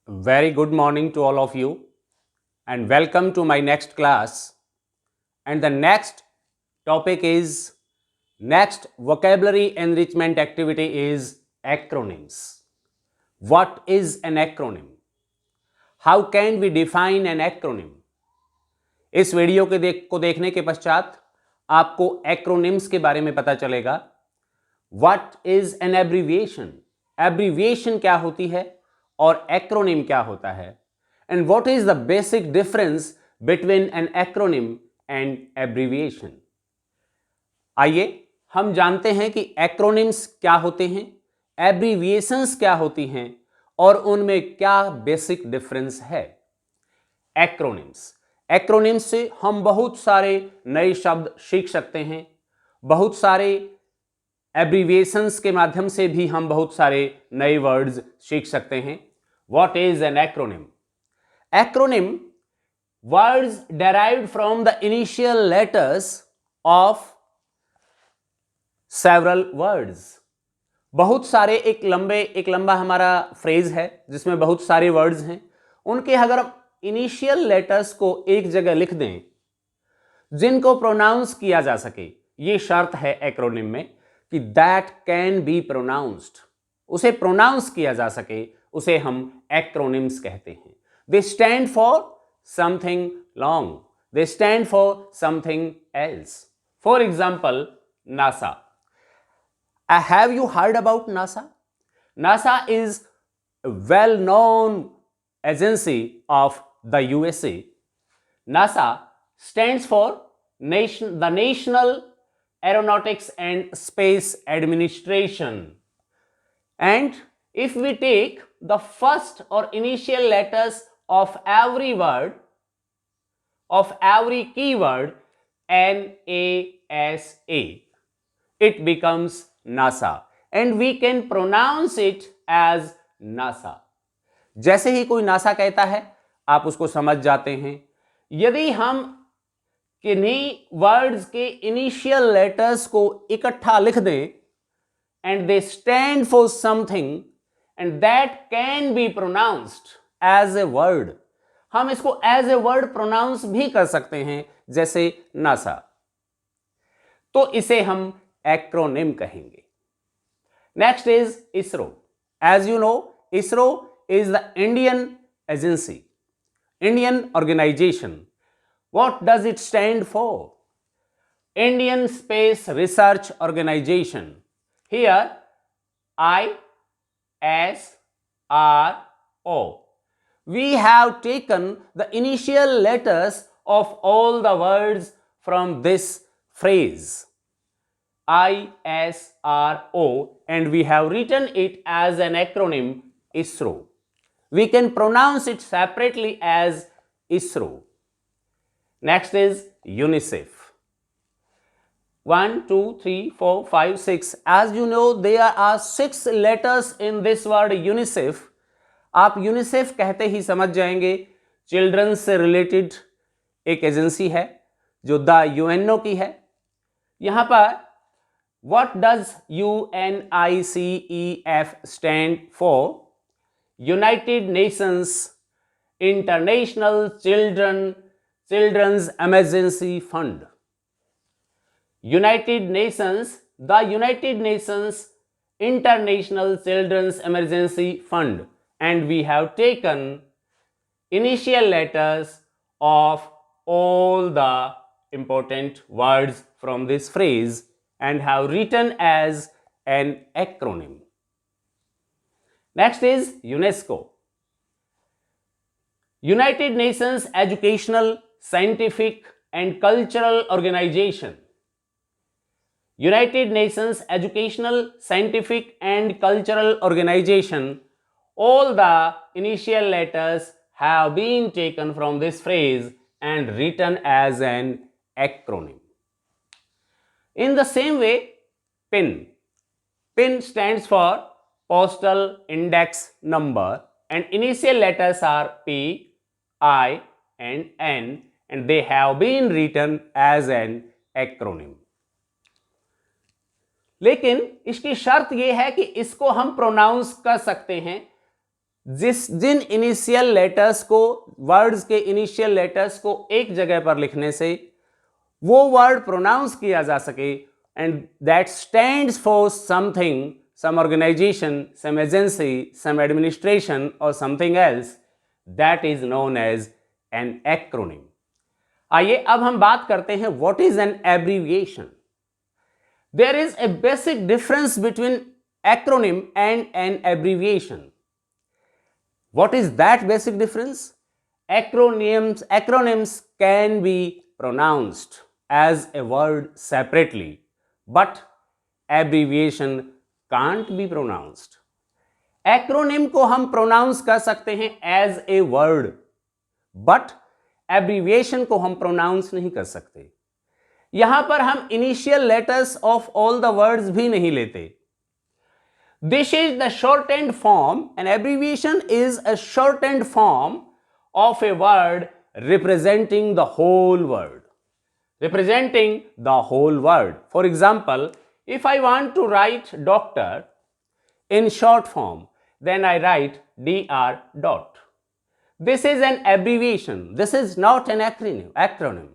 Very good morning to all of you and welcome to my next class. And the next topic is next vocabulary enrichment activity is acronyms. What is an acronym? How can we define an acronym? इस video को देखने के पश्चात आपको acronyms के बारे में पता चलेगा. What is an abbreviation? Abbreviation क्या होती है और एक्रोनिम क्या होता है, and what is the basic difference between an acronym and abbreviation. आइए हम जानते हैं कि एक्रोनिम्स क्या होते हैं, एब्रीविएशंस क्या होती हैं और उनमें क्या बेसिक डिफरेंस है. एक्रोनिम्स से हम बहुत सारे नए शब्द सीख सकते हैं. बहुत सारे एब्रीविएशंस के माध्यम से भी हम बहुत सारे नए वर्ड्स सीख सकते हैं. What is N acronym? Acronym words derived from the initial letters of several words. बहुत सारे एक लंबा हमारा फ्रेज है जिसमें बहुत सारे वर्ड्स हैं. उनके अगर इनिशियल लेटर्स को एक जगह लिख दें जिनको प्रोनाउंस किया जा सके, ये शर्त है एक्रोनिम में कि दैट कैन बी प्रोनाउंस्ड, उसे प्रोनाउंस किया जा सके, उसे हम एक्रोनिम्स कहते हैं. दे stand for something long, they stand for something else. For example NASA. Have you heard about NASA? NASA is well known agency of the USA. NASA stands for the National Aeronautics and Space Administration. And if we take the first or initial letters of every word, of every keyword, NASA, it becomes NASA, and we can pronounce it as NASA. जैसे ही कोई NASA कहता है आप उसको समझ जाते हैं. यदि हम किन्हीं वर्ड्स के इनिशियल लेटर्स को इकट्ठा लिख दें and they stand for something and that can be pronounced as a word, हम इसको एज ए वर्ड प्रोनाउंस भी कर सकते हैं जैसे नासा, तो इसे हम एक्रोनिम कहेंगे. Next is ISRO. As you know, ISRO is the Indian agency, Indian organization. What does it stand for? Indian Space Research Organization. Here ISRO. We have taken the initial letters of all the words from this phrase ISRO and we have written it as an acronym ISRO. We can pronounce it separately as ISRO. Next is UNICEF. 1, 2, 3, 4, 5, 6. As you know, there are 6 letters in this word UNICEF. आप UNICEF कहते ही समझ जाएंगे children से related एक agency है जो the UNO की है. यहां पर what does UNICEF stand for? United Nations International Children's Emergency Fund. United Nations International Children's Emergency Fund, and we have taken initial letters of all the important words from this phrase and have written as an acronym. Next is UNESCO. United Nations Educational, Scientific and Cultural Organization. United Nations Educational, Scientific and Cultural Organization. All the initial letters have been taken from this phrase and written as an acronym. In the same way, PIN. PIN stands for Postal Index Number and initial letters are P, I and N and they have been written as an acronym. लेकिन इसकी शर्त यह है कि इसको हम pronounce कर सकते हैं जिन इनिशियल लेटर्स को, वर्ड्स के इनिशियल लेटर्स को एक जगह पर लिखने से वो वर्ड प्रोनाउंस किया जा सके, and that stands for something, some organization, some agency, some administration or something else, that is known as an acronym. आइए अब हम बात करते हैं what is an abbreviation. There is a basic difference between acronym and an abbreviation. What is that basic difference? Acronyms can be pronounced as a word separately, but abbreviation can't be pronounced. Acronym को हम pronounce कर सकते हैं as a word, but abbreviation को हम pronounce नहीं कर सकते. यहां पर हम initial letters of all the words भी नहीं लेते. This is the shortened form, an abbreviation is a shortened form of a word representing the whole word. Representing the whole word. For example, if I want to write doctor in short form, then I write Dr. dot. This is an abbreviation. This is not an acronym,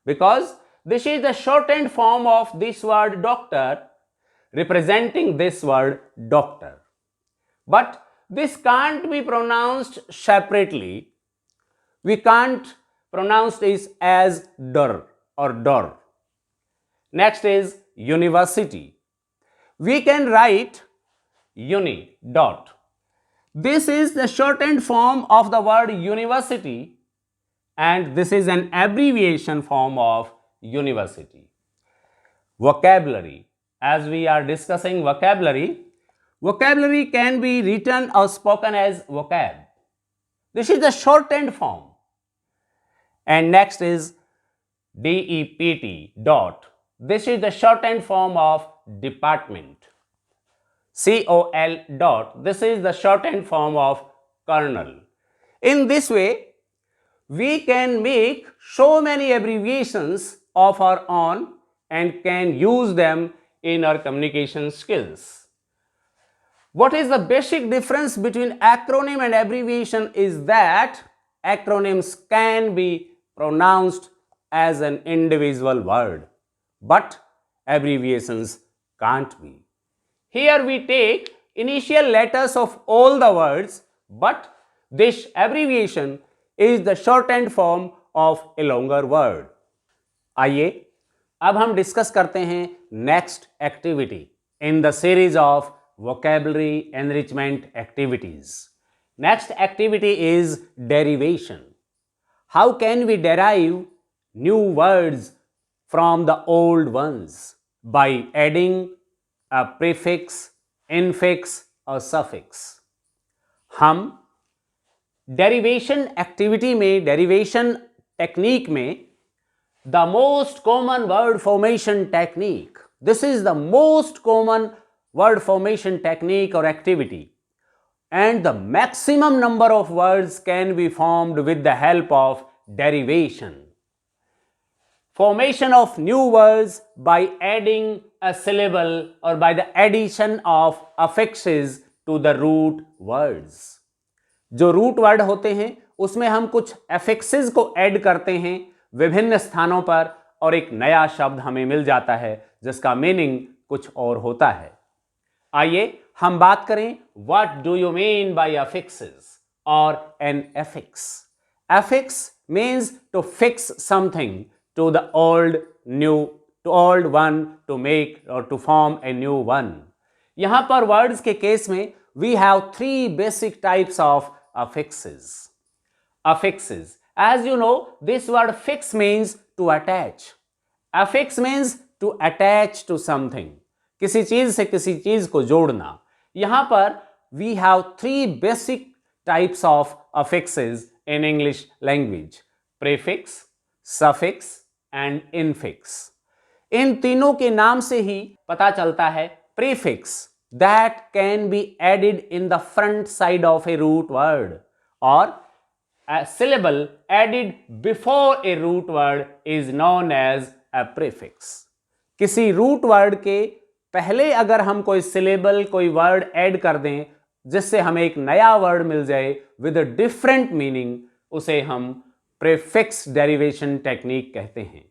because this is the shortened form of this word doctor representing this word doctor. But this can't be pronounced separately. We can't pronounce this as dor or dor. Next is university. We can write uni dot. This is the shortened form of the word university, and this is an abbreviation form of university. Vocabulary. As we are discussing vocabulary, vocabulary can be written or spoken as vocab. This is the shortened form. And next is DEPT dot. This is the shortened form of department. COL dot. This is the shortened form of kernel. In this way, we can make so many abbreviations of our own and can use them in our communication skills. What is the basic difference between acronym and abbreviation is that acronyms can be pronounced as an individual word, but abbreviations can't be. Here we take initial letters of all the words, but this abbreviation is the shortened form of a longer word. आइए अब हम discuss करते हैं next activity in the series of vocabulary enrichment activities. Next activity is derivation. How can we derive new words from the old ones? By adding a prefix, infix or suffix. हम derivation activity में, derivation technique में, the most common word formation technique, this is the most common word formation technique or activity, and the maximum number of words can be formed with the help of derivation. Formation of new words by adding a syllable or by the addition of affixes to the root words. जो root word होते हैं उसमें हम कुछ affixes को add करते हैं विभिन्न स्थानों पर और एक नया शब्द हमें मिल जाता है जिसका मीनिंग कुछ और होता है. आइए हम बात करें what do you mean by affixes or an affix. Affix means to fix something to the old one to make or to form a new one. यहां पर words के केस में we have three basic types of affixes. Affixes, as you know, this word fix means to attach. Affix means to attach to something. किसी चीज से किसी चीज को जोड़ना. यहां पर we have three basic types of affixes in English language: prefix, suffix and infix. इन तीनों के नाम से ही पता चलता है. prefix, that can be added in the front side of a root word, or a syllable added before a root word is known as a prefix. किसी root word के पहले अगर हम कोई सिलेबल, कोई वर्ड ऐड कर दें जिससे हमें एक नया वर्ड मिल जाए विद अ डिफरेंट मीनिंग, उसे हम प्रीफिक्स डेरिवेशन टेक्निक कहते हैं।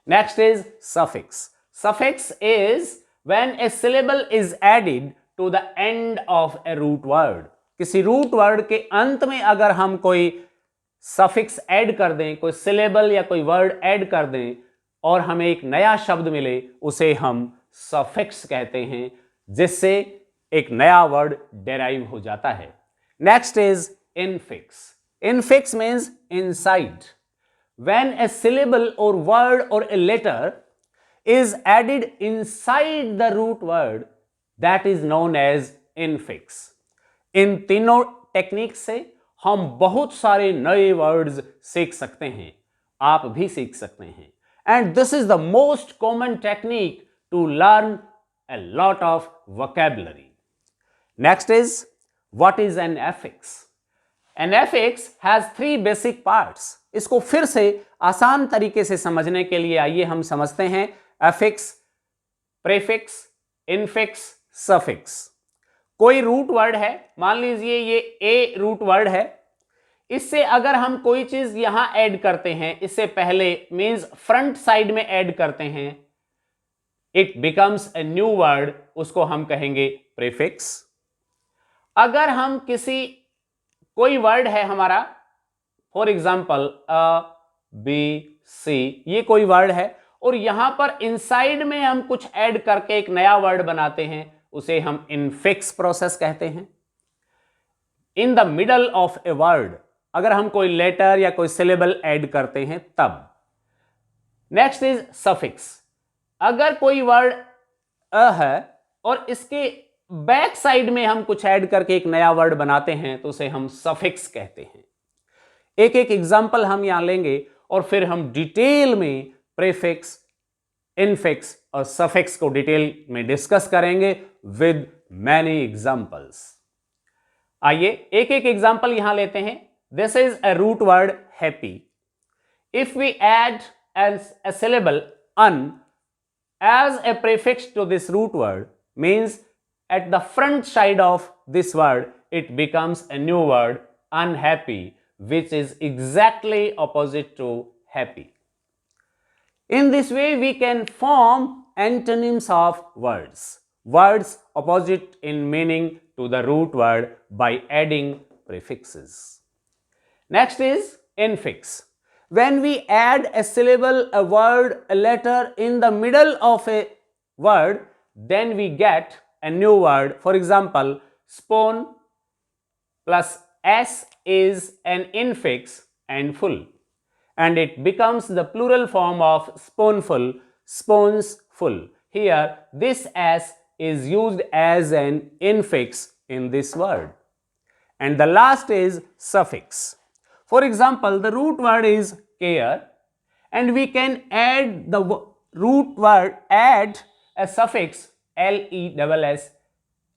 Next is suffix. Suffix is when a syllable is added to the end of a root word. किसी रूट वर्ड के अंत में अगर हम कोई सफिक्स ऐड कर दें, कोई सिलेबल या कोई वर्ड ऐड कर दें और हमें एक नया शब्द मिले, उसे हम सफिक्स कहते हैं, जिससे एक नया वर्ड डेराइव हो जाता है। Next is infix. Infix means inside. When a syllable और वर्ड और a letter is added inside the root word, that is known as infix. इन तीनों टेक्निक से हम बहुत सारे नए वर्ड्स सीख सकते हैं, आप भी सीख सकते हैं। And this is the most common technique to learn a lot of vocabulary. Next is, what is an affix? An affix has three basic parts. इसको फिर से आसान तरीके से समझने के लिए आइए हम समझते हैं affix, prefix, infix, suffix. कोई रूट वर्ड है, मान लीजिए ये a रूट वर्ड है, इससे अगर हम कोई चीज यहां ऐड करते हैं, इससे पहले मीन्स फ्रंट साइड में ऐड करते हैं, it becomes a new word, उसको हम कहेंगे प्रीफिक्स। अगर हम कोई वर्ड है हमारा, for example A B C, ये कोई वर्ड है और यहां पर इनसाइड में हम कुछ ऐड करके एक नया वर्ड बनाते हैं, उसे हम इनफिक्स प्रोसेस कहते हैं। In the middle of a word, अगर हम कोई लेटर या कोई सिलेबल ऐड करते हैं तब। Next is suffix. अगर कोई वर्ड अ है और इसके बैक साइड में हम कुछ ऐड करके एक नया वर्ड बनाते हैं तो उसे हम सफिक्स कहते हैं। एक एक एग्जांपल हम यहां लेंगे और फिर हम डिटेल में प्रीफिक्स, इनफिक्स और सफिक्स को डिटेल में डिस्कस करेंगे विद मैनी एग्जांपल्स। आइए एक एक एग्जांपल यहां लेते हैं। This is a root word happy. If we add a syllable un as a prefix to this root word, means at the front side of this word it becomes a new word, unhappy, which is exactly opposite to happy. In this way we can form antonyms of words opposite in meaning to the root word by adding prefixes. Next is infix. When we add a syllable, a word, a letter in the middle of a word, then we get a new word. For example, spoon plus s is an infix and full, and it becomes the plural form of spoonful, spoons full. Here this s is used as an infix in this word. And the last is suffix. For example, the root word is care, and we can add the root word, add a suffix less,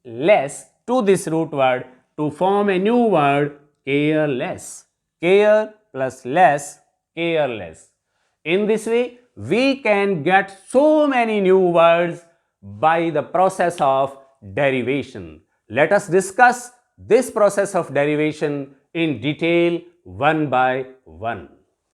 less to this root word to form a new word, careless. Care plus less, careless. In this way, we can get so many new words by the process of derivation. Let us discuss this process of derivation in detail one by one.